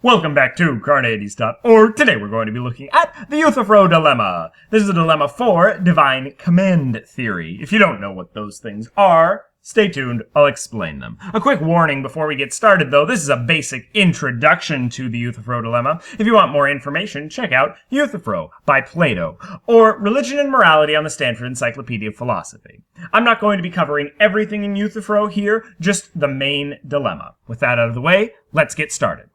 Welcome back to Carneades.org. Today we're going to be looking at the Euthyphro Dilemma. This is a dilemma for divine command theory. If you don't know what those things are, stay tuned, I'll explain them. A quick warning before we get started though, this is a basic introduction to the Euthyphro Dilemma. If you want more information, check out Euthyphro by Plato, or Religion and Morality on the Stanford Encyclopedia of Philosophy. I'm not going to be covering everything in Euthyphro here, just the main dilemma. With that out of the way, let's get started.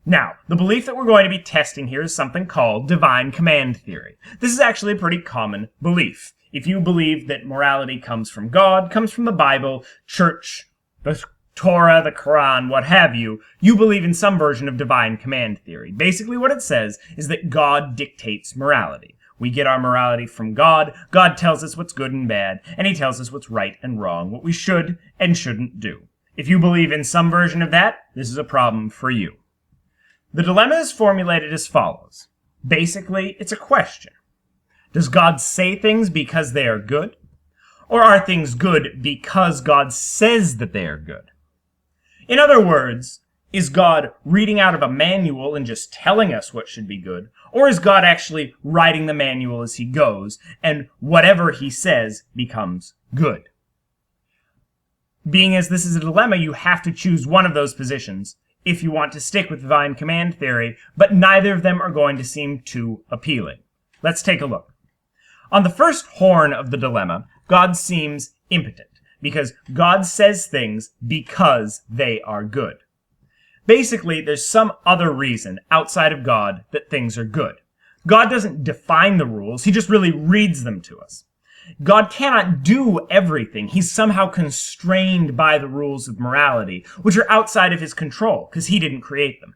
Now, the belief that we're going to be testing here is something called divine command theory. This is actually a pretty common belief. If you believe that morality comes from God, comes from the Bible, church, the Torah, the Quran, what have you, you believe in some version of divine command theory. Basically what it says is that God dictates morality. We get our morality from God. God tells us what's good and bad, and he tells us what's right and wrong, what we should and shouldn't do. If you believe in some version of that, this is a problem for you. The dilemma is formulated as follows. Basically, it's a question. Does God say things because they are good? Or are things good because God says that they are good? In other words, is God reading out of a manual and just telling us what should be good? Or is God actually writing the manual as he goes, and whatever he says becomes good? Being as this is a dilemma, you have to choose one of those positions if you want to stick with divine command theory, but neither of them are going to seem too appealing. Let's take a look. On the first horn of the dilemma, God seems impotent, because God says things because they are good. Basically, there's some other reason outside of God that things are good. God doesn't define the rules, he just really reads them to us. God cannot do everything. He's somehow constrained by the rules of morality, which are outside of his control, because he didn't create them.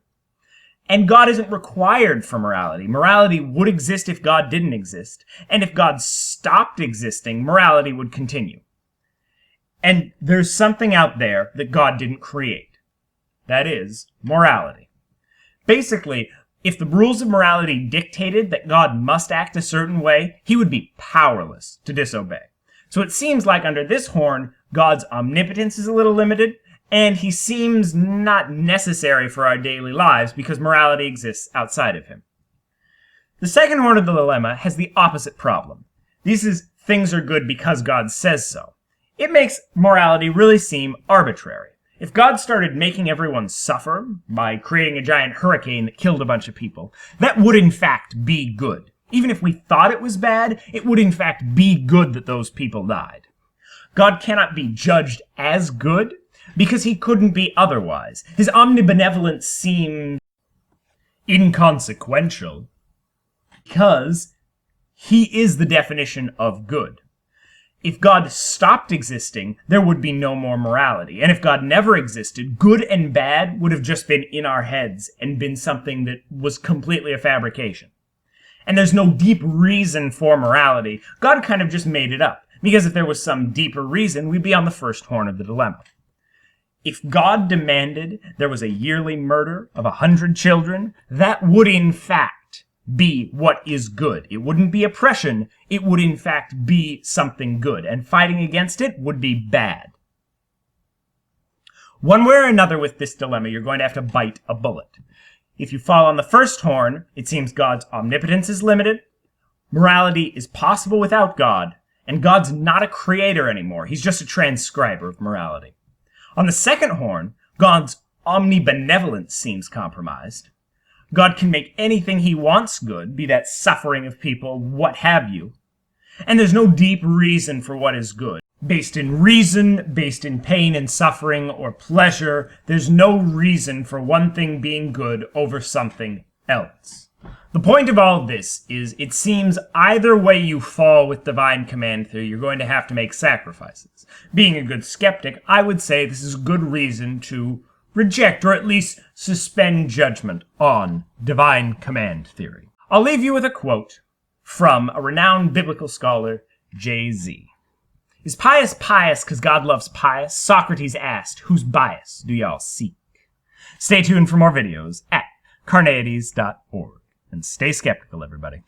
And God isn't required for morality. Morality would exist if God didn't exist. And if God stopped existing, morality would continue. And there's something out there that God didn't create. That is, morality. Basically, if the rules of morality dictated that God must act a certain way, he would be powerless to disobey. So it seems like under this horn, God's omnipotence is a little limited, and he seems not necessary for our daily lives because morality exists outside of him. The second horn of the dilemma has the opposite problem. This is things are good because God says so. It makes morality really seem arbitrary. If God started making everyone suffer by creating a giant hurricane that killed a bunch of people, that would in fact be good. Even if we thought it was bad, it would in fact be good that those people died. God cannot be judged as good because he couldn't be otherwise. His omnibenevolence seems inconsequential because he is the definition of good. If God stopped existing, there would be no more morality. And if God never existed, good and bad would have just been in our heads and been something that was completely a fabrication. And there's no deep reason for morality. God kind of just made it up. Because if there was some deeper reason, we'd be on the first horn of the dilemma. If God demanded there was a yearly murder of 100 children, that would in fact be what is good. It wouldn't be oppression. It would in fact be something good, and fighting against it would be bad. One way or another with this dilemma, you're going to have to bite a bullet. If you fall on the first horn, it seems God's omnipotence is limited, morality is possible without God, and God's not a creator anymore. He's just a transcriber of morality. On the second horn, God's omnibenevolence seems compromised. God can make anything he wants good, be that suffering of people, what have you. And there's no deep reason for what is good. Based in reason, based in pain and suffering or pleasure, there's no reason for one thing being good over something else. The point of all this is it seems either way you fall with divine command theory, you're going to have to make sacrifices. Being a good skeptic, I would say this is a good reason to reject or at least suspend judgment on divine command theory. I'll leave you with a quote from a renowned biblical scholar, J.Z. Is pious pious because God loves pious? Socrates asked, whose bias do y'all seek? Stay tuned for more videos at Carneades.org. And stay skeptical, everybody.